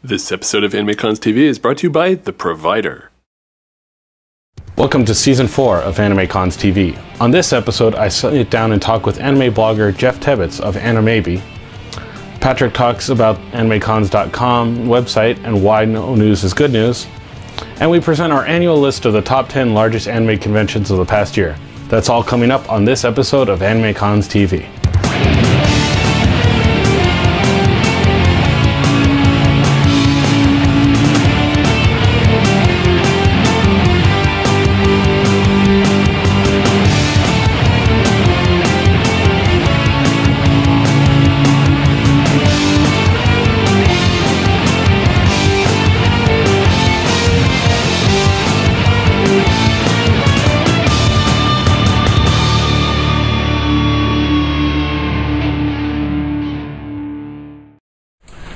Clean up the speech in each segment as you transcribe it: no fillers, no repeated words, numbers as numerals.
This episode of AnimeCons TV is brought to you by The Provider. Welcome to Season 4 of AnimeCons TV. On this episode, I sit down and talk with anime blogger Geoff Tebbetts of AnimeCons. Patrick talks about AnimeCons.com website and why no news is good news. And we present our annual list of the top 10 largest anime conventions of the past year. That's all coming up on this episode of AnimeCons TV.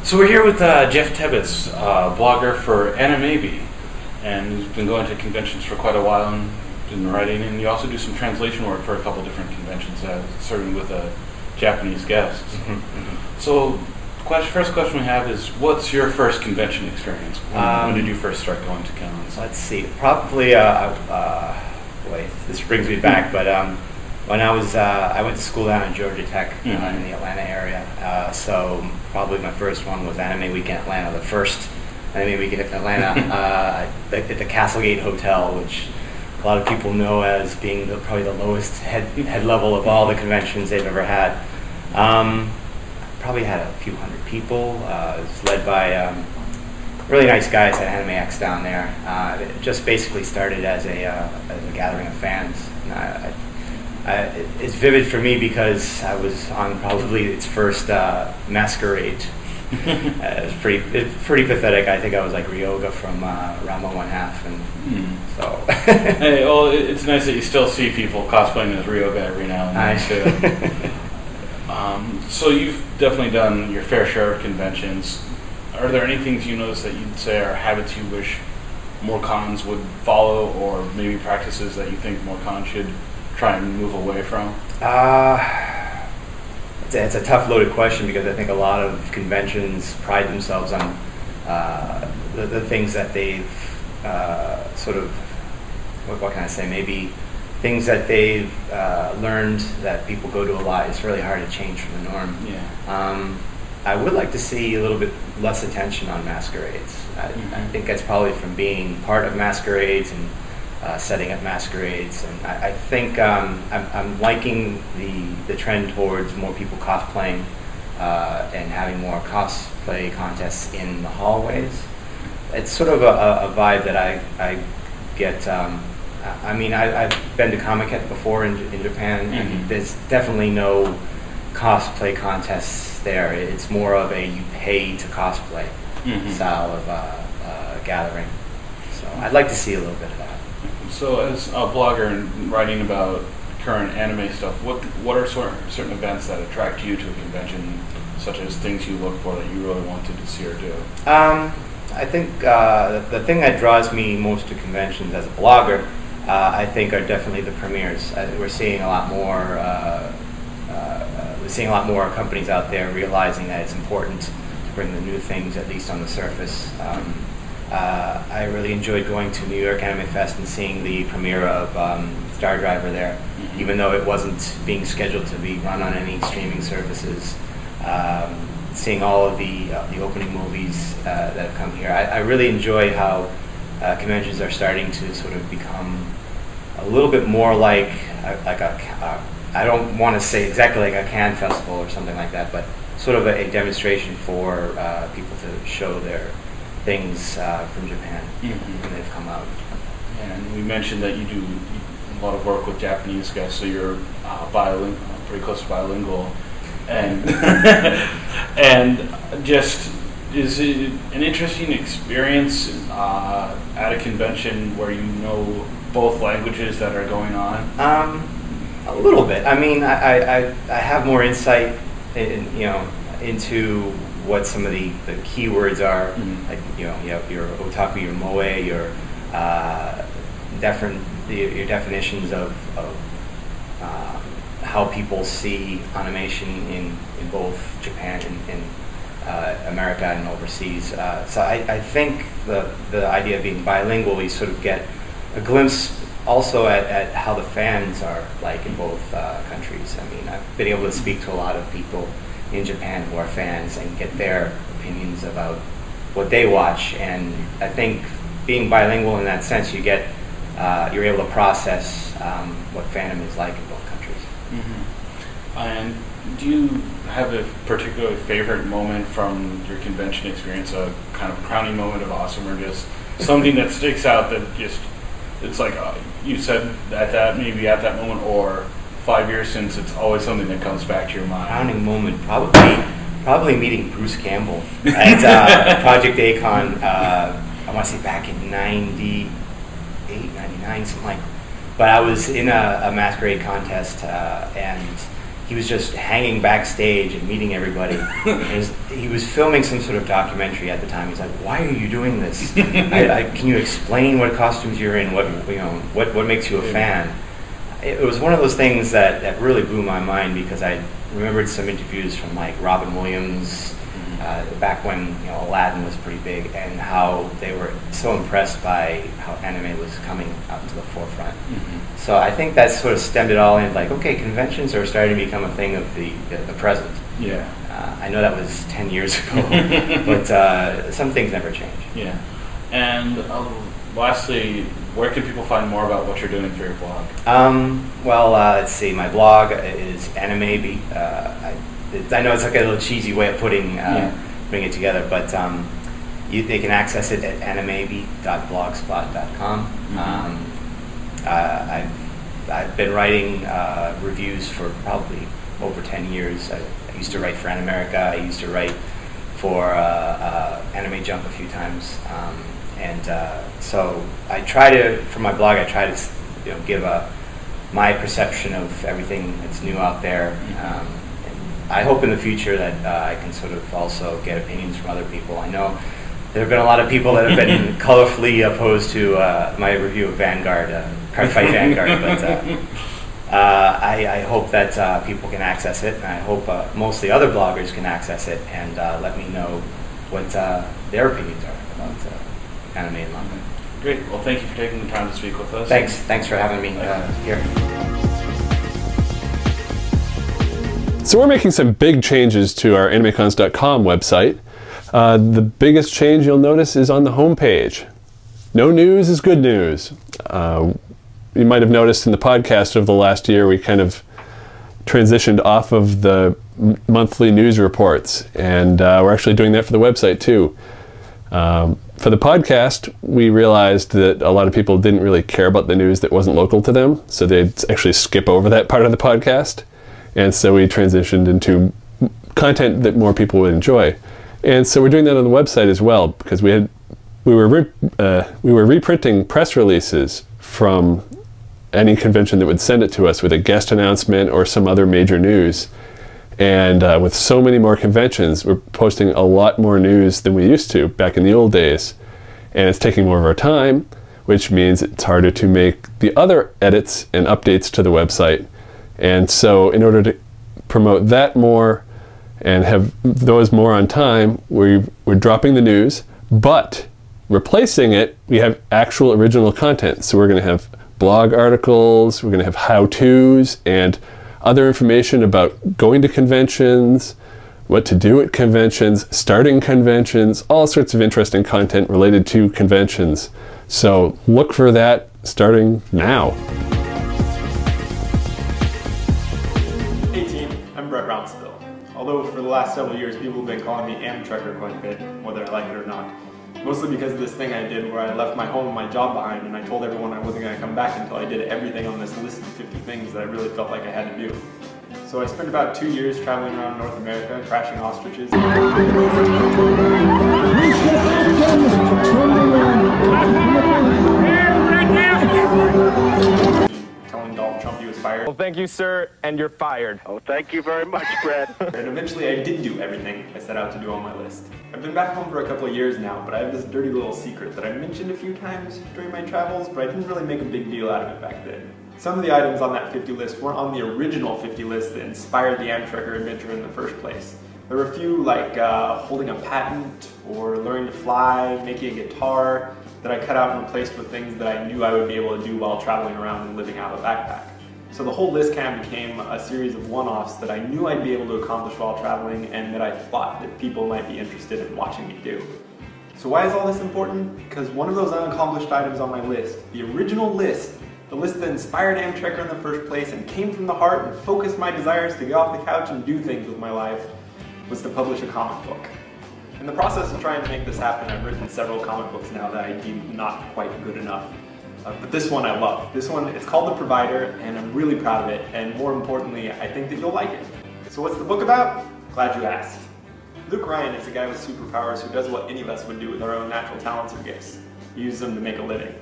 So we're here with Geoff Tebbetts, blogger for AnimeCons, and he's been going to conventions for quite a while and been writing, and you also do some translation work for a couple different conventions, serving with Japanese guests. So first question we have is, what's your first convention experience? When did you first start going to cons? Let's see, probably, boy, this brings me back, but when I went to school down at Georgia Tech in the Atlanta area, so probably my first one was Anime Week in Atlanta, the first Anime Week in Atlanta at the Castlegate Hotel, which a lot of people know as being probably the lowest head level of all the conventions they've ever had. Probably had a few hundred people. It was led by really nice guys at Anime X down there. It just basically started as a gathering of fans. It's vivid for me because I was on probably its first masquerade. It's pretty pathetic. I think I was like Ryoga from Ranma 1/2, and so. Hey, well, it's nice that you still see people cosplaying as Ryoga every now and then. So you've definitely done your fair share of conventions. Are there any things you notice that you'd say are habits you wish more cons would follow, or maybe practices that you think more cons should try and move away from? It's a tough loaded question because I think a lot of conventions pride themselves on the things that they've sort of, what can I say, maybe things that they've learned that people go to a lot. It's really hard to change from the norm. Yeah. I would like to see a little bit less attention on masquerades. I think that's probably from being part of masquerades and setting up masquerades, and I think I'm liking the trend towards more people cosplaying and having more cosplay contests in the hallways. It's sort of a vibe that I get. I mean, I've been to Comic-Con before in Japan, and there's definitely no cosplay contests there. It's more of a you pay to cosplay style of gathering. So I'd like to see a little bit of that. So as a blogger and writing about current anime stuff, what are certain events that attract you to a convention, such as things you look for that you really wanted to see or do? I think the thing that draws me most to conventions as a blogger, I think, are definitely the premieres. We're seeing a lot more. We're seeing a lot more companies out there realizing that it's important to bring the new things, at least on the surface. I really enjoyed going to New York Anime Fest and seeing the premiere of Star Driver there, even though it wasn't being scheduled to be run on any streaming services. Seeing all of the opening movies that have come here, I really enjoy how conventions are starting to sort of become a little bit more like a I don't want to say exactly like a Cannes festival or something like that, but sort of a demonstration for people to show their things from Japan when they've come out. And we mentioned that you do a lot of work with Japanese guests, so you're bilingual, pretty close to bilingual, and and just, is it an interesting experience at a convention where you know both languages that are going on? A little bit. I mean, I have more insight into what some of the keywords are, like you have your otaku, your moe, your your definitions of how people see animation in both Japan and America and overseas. So I think the idea of being bilingual, you sort of get a glimpse also at how the fans are like in both countries. I mean, I've been able to speak to a lot of people in Japan who are fans and get their opinions about what they watch, and I think being bilingual in that sense, you're able to process what fandom is like in both countries. Mm-hmm. And do you have a particularly favorite moment from your convention experience, a kind of crowning moment of awesome, or just something that sticks out that just, it's like you said at that moment, or 5 years since, it's always something that comes back to your mind? Crowning moment, probably meeting Bruce Campbell at Project ACON, I want to say back in 98, 99, something like that. But I was in a masquerade contest, and he was just hanging backstage and meeting everybody. He was filming some sort of documentary at the time. He's like, "Why are you doing this? Can you explain what costumes you're in? What makes you a fan?" It was one of those things that really blew my mind, because I remembered some interviews from like Robin Williams back when Aladdin was pretty big, and how they were so impressed by how anime was coming up to the forefront. Mm-hmm. So I think that sort of stemmed it all in, like, okay, conventions are starting to become a thing of the present. Yeah. I know that was 10 years ago, but some things never change. Yeah. And lastly, where can people find more about what you're doing through your blog? Let's see. My blog is AnimeCons. I know it's like a little cheesy way of putting it together, but they can access it at animecons.blogspot.com. Mm-hmm. I've been writing reviews for probably over 10 years. I used to write for America. I used to write for Anime Jump a few times. So I try to, for my blog, I try to give my perception of everything that's new out there. And I hope in the future that I can sort of also get opinions from other people. I know there have been a lot of people that have been colorfully opposed to my review of Vanguard, Cardfight Vanguard, but I hope that people can access it, and I hope most of the other bloggers can access it and let me know what their opinions are about anime and manga. Great. Well, thank you for taking the time to speak with us. Thanks for having me here. So we're making some big changes to our AnimeCons.com website. The biggest change you'll notice is on the homepage. No news is good news. You might have noticed in the podcast of the last year, we kind of transitioned off of the monthly news reports, and we're actually doing that for the website too. For the podcast, we realized that a lot of people didn't really care about the news that wasn't local to them, so they'd actually skip over that part of the podcast. And so we transitioned into content that more people would enjoy. And so we're doing that on the website as well, because we were reprinting press releases from any convention that would send it to us with a guest announcement or some other major news. And with so many more conventions, we're posting a lot more news than we used to back in the old days. And it's taking more of our time, which means it's harder to make the other edits and updates to the website. And so in order to promote that more and have those more on time, we're dropping the news, but replacing it, we have actual original content. So we're going to have blog articles, we're going to have how-tos, and other information about going to conventions, what to do at conventions, starting conventions, all sorts of interesting content related to conventions. So look for that starting now. Hey team, I'm Brett Rounsville. Although for the last several years people have been calling me AmTrekker quite a bit, whether I like it or not. Mostly because of this thing I did where I left my home and my job behind, and I told everyone I wasn't going to come back until I did everything on this list of 50 things that I really felt like I had to do. So I spent about 2 years traveling around North America, crashing ostriches, telling Donald Trump he was fired. Well, thank you, sir, and you're fired. Oh, thank you very much, Brett. And eventually I did do everything I set out to do on my list. I've been back home for a couple of years now, but I have this dirty little secret that I mentioned a few times during my travels, but I didn't really make a big deal out of it back then. Some of the items on that 50 list weren't on the original 50 list that inspired the AmTrekker adventure in the first place. There were a few like holding a patent or learning to fly, making a guitar that I cut out and replaced with things that I knew I would be able to do while traveling around and living out of a backpack. So the whole list kind of became a series of one-offs that I knew I'd be able to accomplish while traveling and that I thought that people might be interested in watching me do. So why is all this important? Because one of those unaccomplished items on my list, the original list, the list that inspired AmTrekker in the first place and came from the heart and focused my desires to get off the couch and do things with my life, was to publish a comic book. In the process of trying to make this happen, I've written several comic books now that I deem not quite good enough. But this one I love. This one, it's called The Provider, and I'm really proud of it, and more importantly, I think that you'll like it. So what's the book about? Glad you asked. Luke Ryan is a guy with superpowers who does what any of us would do with our own natural talents or gifts. He uses them to make a living.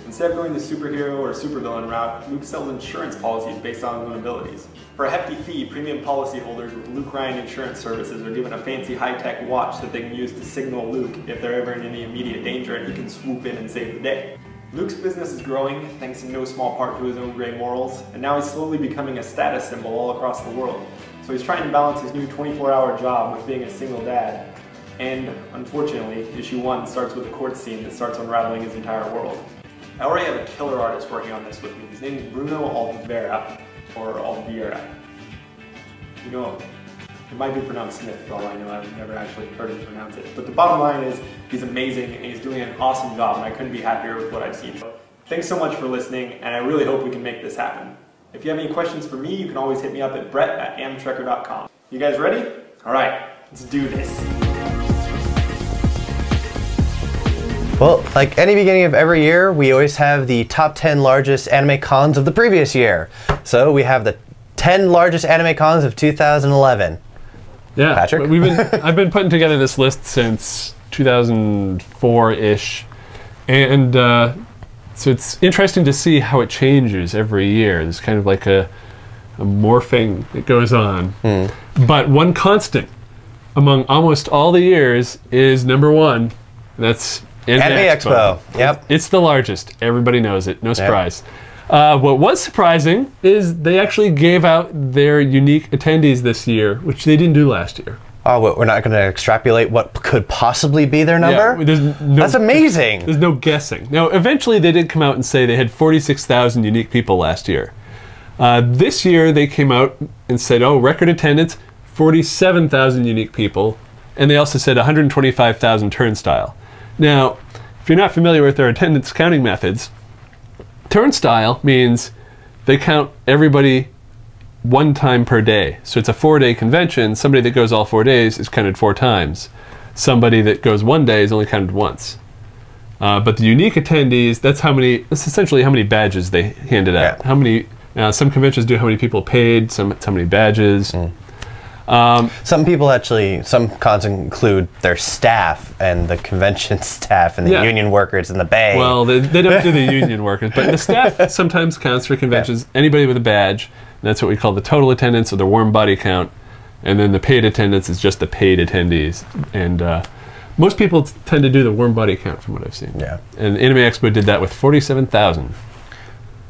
Instead of going the superhero or supervillain route, Luke sells insurance policies based on his own abilities. For a hefty fee, premium policyholders with Luke Ryan Insurance Services are given a fancy high-tech watch that they can use to signal Luke if they're ever in any immediate danger, and he can swoop in and save the day. Luke's business is growing, thanks in no small part to his own gray morals, and now he's slowly becoming a status symbol all across the world. So he's trying to balance his new 24-hour job with being a single dad. And, unfortunately, issue 1 starts with a court scene that starts unraveling his entire world. I already have a killer artist working on this with me. His name is Bruno Oliveira, or Oliveira. You know, it might be pronounced Smith for all I know. I've never actually heard him pronounce it. But the bottom line is, he's amazing and he's doing an awesome job, and I couldn't be happier with what I've seen. So, thanks so much for listening, and I really hope we can make this happen. If you have any questions for me, you can always hit me up at brett@amtrekker.com. You guys ready? All right, let's do this. Well, like any beginning of every year, we always have the top 10 largest anime cons of the previous year. So we have the 10 largest anime cons of 2011. Yeah, Patrick? I've been putting together this list since 2004-ish, and so it's interesting to see how it changes every year. There's kind of like a morphing that goes on. But one constant among almost all the years is number 1, and that's Anime Expo. Yep. It's the largest. Everybody knows it. No surprise. What was surprising is they actually gave out their unique attendees this year, which they didn't do last year. Oh, we're not going to extrapolate what could possibly be their number? Yeah, that's amazing. There's no guessing. Now, eventually they did come out and say they had 46,000 unique people last year. This year they came out and said, oh, record attendance, 47,000 unique people, and they also said 125,000 turnstile. Now, if you're not familiar with their attendance counting methods, turnstile means they count everybody 1 time per day. So it's a 4-day convention. Somebody that goes all 4 days is counted 4 times. Somebody that goes 1 day is only counted once. But the unique attendees, that's essentially how many badges they handed out. Yeah. How many? Some conventions do how many people paid. How many badges. Some people actually, some cons include their staff and the convention staff and the union workers in the bay. Well, they don't do the union workers, but the staff sometimes counts for conventions. Yeah. Anybody with a badge, that's what we call the total attendance or the warm body count, and then the paid attendance is just the paid attendees. And most people tend to do the warm body count from what I've seen. Yeah. And Anime Expo did that with 47,000.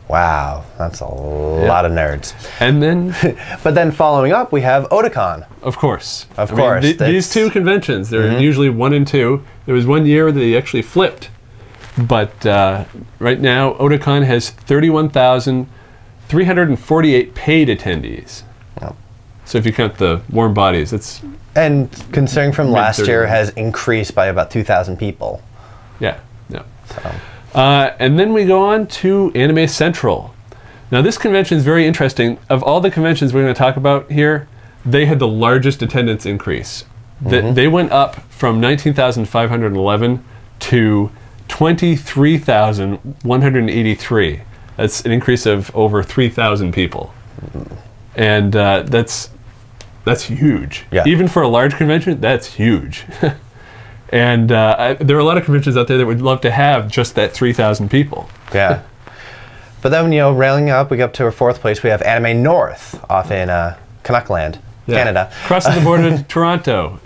Wow, that's a lot of nerds. And then, but then following up, we have Otakon. Of course. Of course. These 2 conventions, they're usually 1 and 2. There was 1 year that they actually flipped. But right now, Otakon has 31,348 paid attendees. Wow. So if you count the warm bodies, it's... And considering from last year, has increased by about 2,000 people. Yeah, yeah. So. And then we go on to Anime Central. Now this convention is very interesting. Of all the conventions we're going to talk about here, they had the largest attendance increase. They went up from 19,511 to 23,183. That's an increase of over 3,000 people. And that's huge. Yeah. Even for a large convention, that's huge. And there are a lot of conventions out there that would love to have just that 3,000 people. Yeah. But then, railing up, we go up to our 4th place. We have Anime North off in Canuckland, Canada. Crossing the border to Toronto.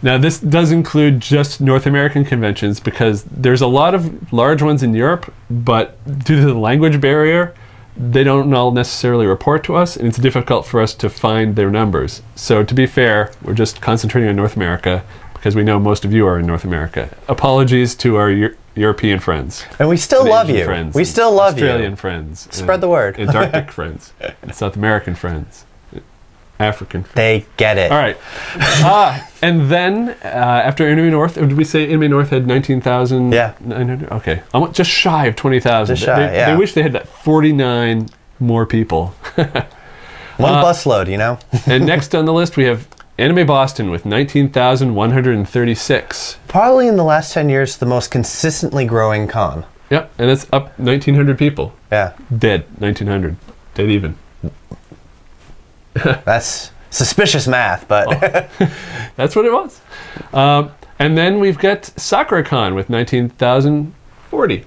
Now, this does include just North American conventions because there's a lot of large ones in Europe, but due to the language barrier, they don't all necessarily report to us, and it's difficult for us to find their numbers. So to be fair, we're just concentrating on North America because we know most of you are in North America. Apologies to our European friends. And we still love you. Friends, we still love you. Australian friends. Spread the word. Antarctic friends. And South American friends. African friends. They get it. All right. And then after Anime North, did we say Anime North had 19,000? Yeah. 900? Okay. Almost just shy of 20,000. Just shy, yeah. They wish they had that 49 more people. One busload, you know? And next on the list we have Anime Boston with 19,136. Probably in the last 10 years, the most consistently growing con. Yep, and it's up 1,900 people. Yeah. Dead, 1,900. Dead even. That's suspicious math, but... That's what it was. And then we've got SakuraCon with 19,040.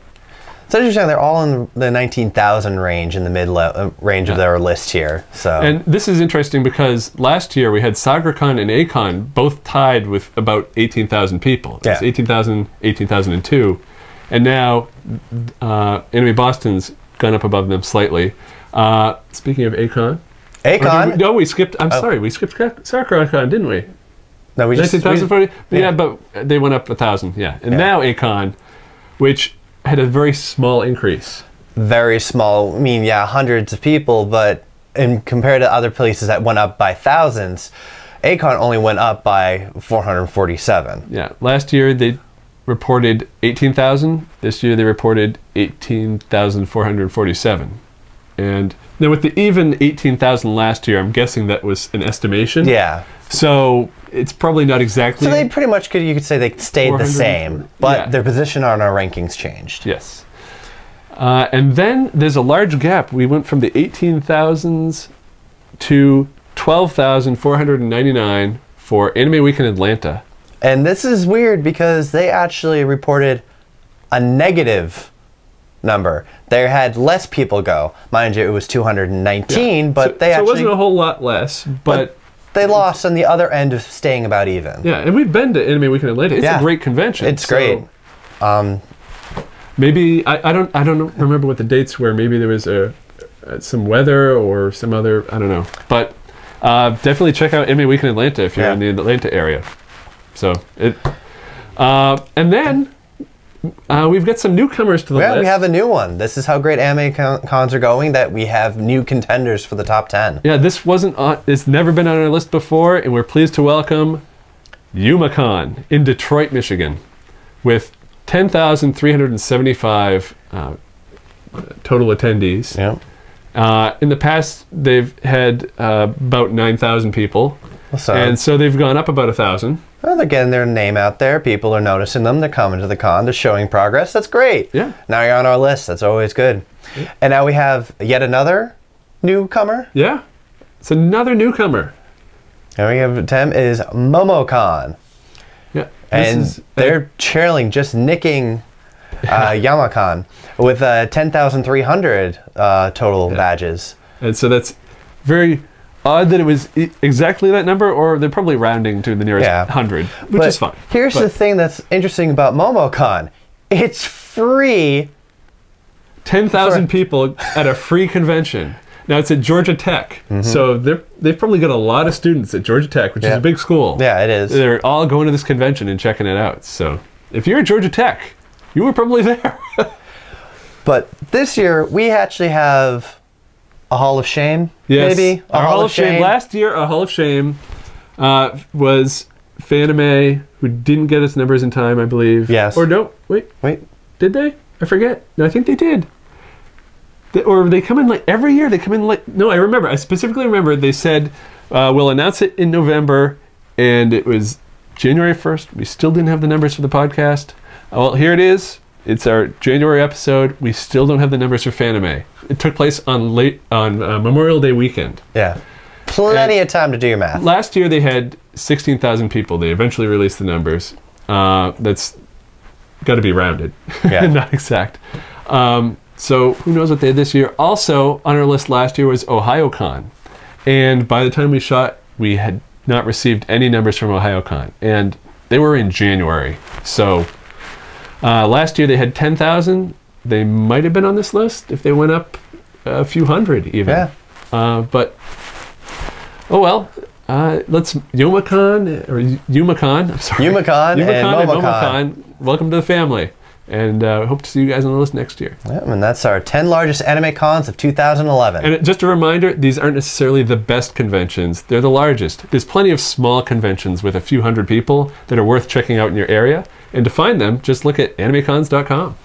It's interesting, they're all in the 19,000 range in the range of their list here. So. And this is interesting because last year we had SakuraCon and A-Con both tied with about 18,000 people. Yeah. It's 18,000, 18,002. And now Anime Boston's gone up above them slightly. Speaking of A-Con. A-Con? No, we skipped, I'm sorry, we skipped SakuraCon, didn't we? No, we just... 19,040? Yeah, but they went up 1,000, yeah. And now A-Con, which had a very small increase. Very small. I mean, yeah, hundreds of people, but compared to other places that went up by thousands, A-Con only went up by 447. Yeah, last year they reported 18,000. This year they reported 18,447. And now with the even 18,000 last year, I'm guessing that was an estimation. Yeah. So it's probably not exactly. So they pretty much you could say they stayed the same, but their position on our rankings changed. Yes. And then there's a large gap. We went from the 18,000s to 12,499 for Anime Week in Atlanta. And this is weird because they actually reported a negative number. They had less people go. Mind you, it was 219, but they actually... So it wasn't a whole lot less, but they lost on the other end of staying about even. Yeah, and we've been to Anime Week in Atlanta. It's a great convention. It's great. Maybe I don't remember what the dates were. Maybe there was some weather or some other, I don't know. But definitely check out Anime Week in Atlanta if you're in the Atlanta area. So and then we've got some newcomers to the list. We have a new one. This is how great anime cons are going, that we have new contenders for the top 10. Yeah, this wasn't on, it's never been on our list before, and we're pleased to welcome YumaCon in Detroit, Michigan, with 10,375 total attendees. Yeah. In the past, they've had about 9,000 people, and so they've gone up about 1,000. Well, they're getting their name out there. People are noticing them. They're coming to the con. They're showing progress. That's great. Yeah. Now you're on our list. That's always good. Yeah. And now we have yet another newcomer. Yeah. It's another newcomer. And we have Tem is MomoCon. Yeah. And they're trailing, just nicking YamaCon with 10,300 total badges. And so that's very odd that it was exactly that number, or they're probably rounding to the nearest 100, which is fine. Here's the thing that's interesting about MomoCon. It's free. 10,000 people at a free convention. Now it's at Georgia Tech, so they've probably got a lot of students at Georgia Tech, which is a big school. Yeah, it is. They're all going to this convention and checking it out. So if you're at Georgia Tech, you were probably there. But this year, we actually have a Hall of Shame, maybe? Our Hall of Shame. Last year, a Hall of Shame was Fanime, who didn't get its numbers in time, I believe. Yes. Or no, wait. Did they? I forget. No, I think they did. Or they come in like every year. They come in like, no, I remember. I specifically remember they said, we'll announce it in November, and it was January 1st. We still didn't have the numbers for the podcast. Well, here it is. It's our January episode. We still don't have the numbers for Fanime. It took place on Memorial Day weekend. Yeah. Plenty of time to do your math. Last year they had 16,000 people. They eventually released the numbers. That's got to be rounded, not exact. So who knows what they had this year. Also on our list last year was OhioCon. And by the time we shot, we had not received any numbers from OhioCon. And they were in January. So last year they had 10,000. They might have been on this list if they went up a few hundred even. Yeah. But oh well. Let's YomaCon or YumaCon. I'm sorry. YumaCon and MomoCon. Welcome to the family, and hope to see you guys on the list next year. Yeah, and that's our 10 largest anime cons of 2011. And just a reminder, these aren't necessarily the best conventions. They're the largest. There's plenty of small conventions with a few hundred people that are worth checking out in your area. And to find them, just look at AnimeCons.com.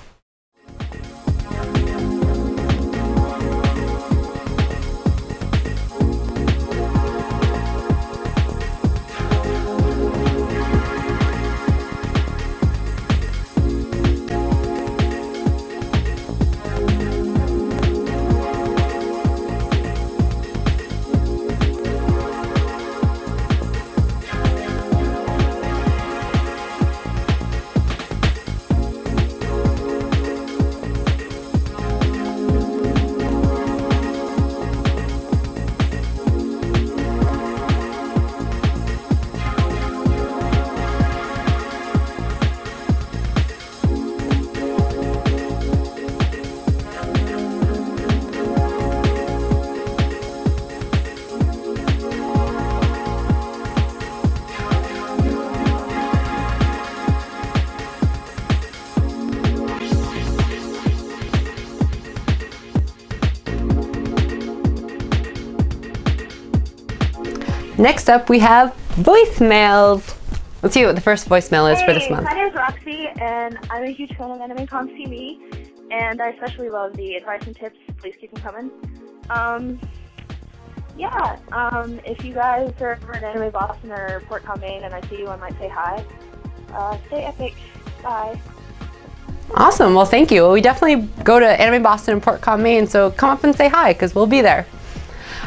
Next up, we have voicemails. Let's see what the first voicemail is for this month. My name is Roxy, and I'm a huge fan of AnimeCons TV, and I especially love the advice and tips. Please keep them coming. If you guys are ever in Anime Boston or Port Maine and I see you, I might say hi. Stay epic. Bye. Awesome. Well, thank you. Well, we definitely go to Anime Boston and Port Maine, so come up and say hi because we'll be there.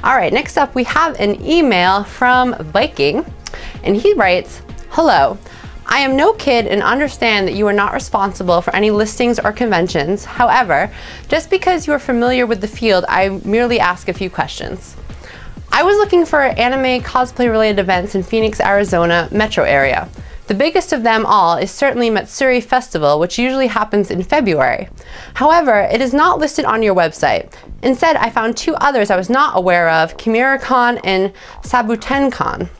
All right, next up we have an email from Viking, and he writes, "Hello, I am no kid and understand that you are not responsible for any listings or conventions. However, just because you are familiar with the field, I merely ask a few questions. I was looking for anime cosplay related events in Phoenix, Arizona metro area. The biggest of them all is certainly Matsuri Festival, which usually happens in February. However, it is not listed on your website. Instead, I found two others I was not aware of, ChimeraCon and Sabutencon.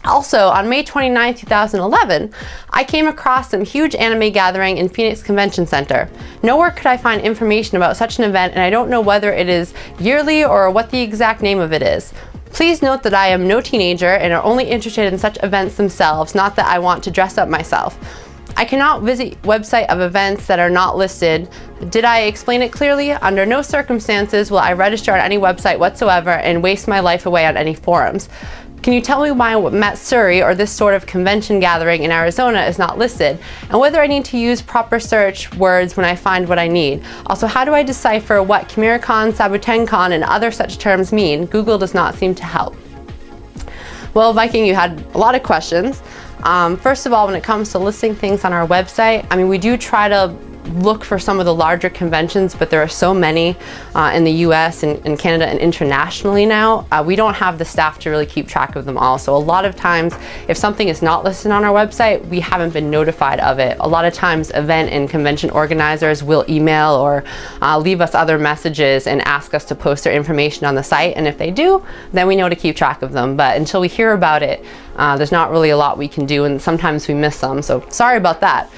Also, on May 29, 2011, I came across some huge anime gathering in Phoenix Convention Center. Nowhere could I find information about such an event, and I don't know whether it is yearly or what the exact name of it is. Please note that I am no teenager and are only interested in such events themselves, not that I want to dress up myself. I cannot visit website of events that are not listed. Did I explain it clearly? Under no circumstances will I register on any website whatsoever and waste my life away on any forums. Can you tell me why Matsuri or this sort of convention gathering in Arizona is not listed, and whether I need to use proper search words when I find what I need? Also, how do I decipher what ChimeraCon, Sabutencon, and other such terms mean? Google does not seem to help." Well, Viking, you had a lot of questions. First of all, when it comes to listing things on our website, I mean, we do try to look for some of the larger conventions, but there are so many in the US and Canada and internationally now. We don't have the staff to really keep track of them all. So a lot of times, if something is not listed on our website, we haven't been notified of it. A lot of times, event and convention organizers will email or leave us other messages and ask us to post their information on the site. And if they do, then we know to keep track of them. But until we hear about it, there's not really a lot we can do, and sometimes we miss them. So sorry about that.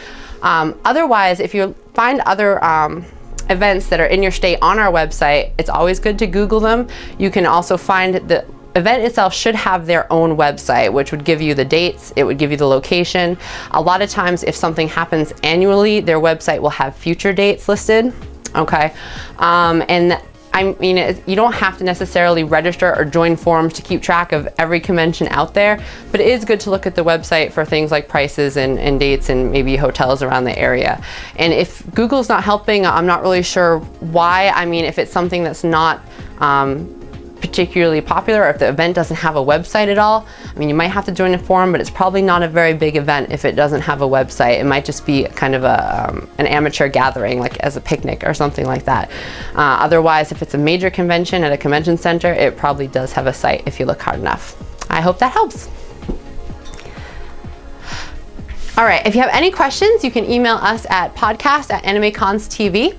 Otherwise, if you find other events that are in your state on our website, it's always good to Google them. You can also find the event itself should have their own website, which would give you the dates, it would give you the location. A lot of times if something happens annually, their website will have future dates listed. Okay, and I mean, you don't have to necessarily register or join forums to keep track of every convention out there, but it is good to look at the website for things like prices and dates and maybe hotels around the area. And if Google's not helping, I'm not really sure why. I mean, if it's something that's not particularly popular, or if the event doesn't have a website at all, I mean, you might have to join a forum, but it's probably not a very big event if it doesn't have a website. It might just be kind of an amateur gathering, like as a picnic or something like that. Otherwise, if it's a major convention at a convention center, it probably does have a site if you look hard enough. I hope that helps. All right, if you have any questions, you can email us at podcast@AnimeConsTV,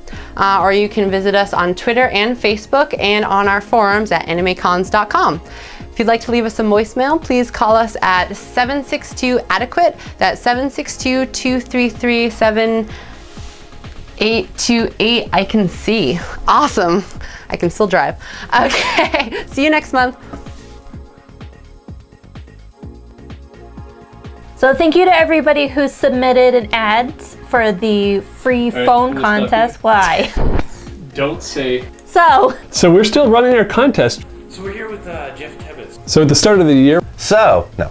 or you can visit us on Twitter and Facebook and on our forums at AnimeCons.com. If you'd like to leave us a voicemail, please call us at 762-ADEQUATE. That's 762-233-7828. I can see. Awesome. I can still drive. Okay, see you next month. So thank you to everybody who submitted an ad for the free phone contest. Why? Don't say. So we're still running our contest. So we're here with Geoff Tebbetts. So at the start of the year. So, no.